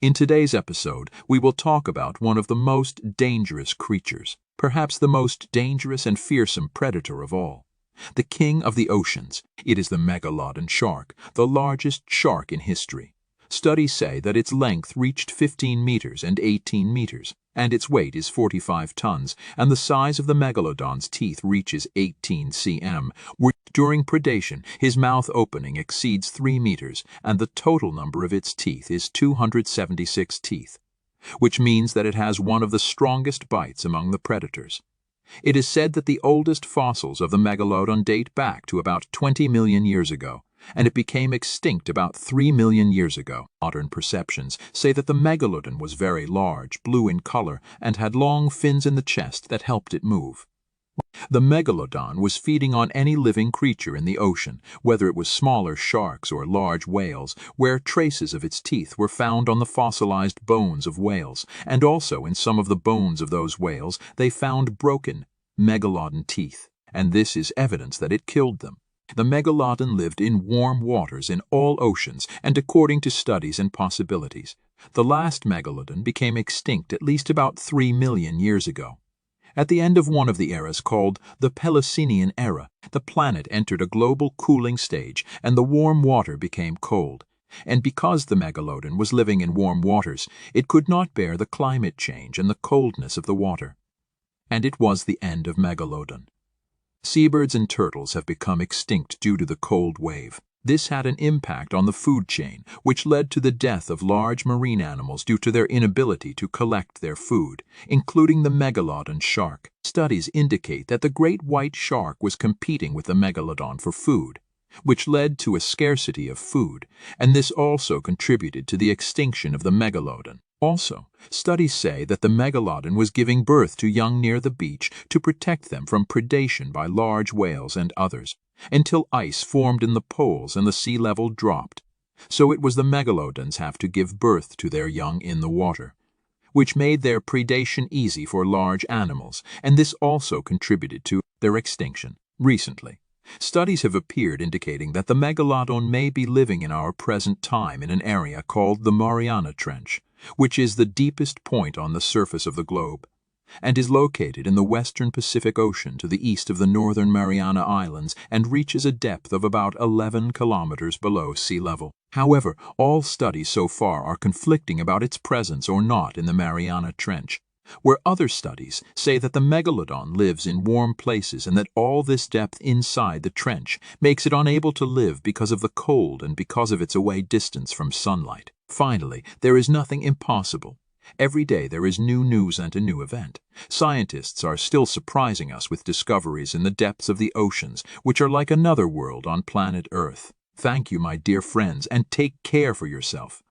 In today's episode, we will talk about one of the most dangerous creatures, perhaps the most dangerous and fearsome predator of all. The king of the oceans. It is the Megalodon shark, the largest shark in history. Studies say that its length reached 15 meters and 18 meters, and its weight is 45 tons, and the size of the Megalodon's teeth reaches 18 cm. During predation, his mouth opening exceeds 3 meters, and the total number of its teeth is 276 teeth, which means that it has one of the strongest bites among the predators. It is said that the oldest fossils of the Megalodon date back to about 20 million years ago, and it became extinct about 3 million years ago. Modern perceptions say that the Megalodon was very large, blue in color, and had long fins in the chest that helped it move. The Megalodon was feeding on any living creature in the ocean, whether it was smaller sharks or large whales, where traces of its teeth were found on the fossilized bones of whales, and also in some of the bones of those whales they found broken Megalodon teeth, and this is evidence that it killed them. The Megalodon lived in warm waters in all oceans, and according to studies and possibilities, the last Megalodon became extinct at least about 3 million years ago. At the end of one of the eras called the Pleistocene era, the planet entered a global cooling stage and the warm water became cold. And because the Megalodon was living in warm waters, it could not bear the climate change and the coldness of the water. And it was the end of Megalodon. Seabirds and turtles have become extinct due to the cold wave. This had an impact on the food chain, which led to the death of large marine animals due to their inability to collect their food, including the Megalodon shark. Studies indicate that the great white shark was competing with the Megalodon for food, which led to a scarcity of food, and this also contributed to the extinction of the Megalodon. Also, studies say that the Megalodon was giving birth to young near the beach to protect them from predation by large whales and others, until ice formed in the poles and the sea level dropped. So it was the Megalodons have to give birth to their young in the water, which made their predation easy for large animals, and this also contributed to their extinction. Recently, studies have appeared indicating that the Megalodon may be living in our present time in an area called the Mariana Trench, which is the deepest point on the surface of the globe, and is located in the western Pacific Ocean to the east of the northern Mariana Islands and reaches a depth of about 11 kilometers below sea level. However, all studies so far are conflicting about its presence or not in the Mariana Trench, where other studies say that the Megalodon lives in warm places and that all this depth inside the trench makes it unable to live because of the cold and because of its away distance from sunlight. Finally, there is nothing impossible. Every day there is new news and a new event. Scientists are still surprising us with discoveries in the depths of the oceans, which are like another world on planet Earth. Thank you, my dear friends, and take care for yourself.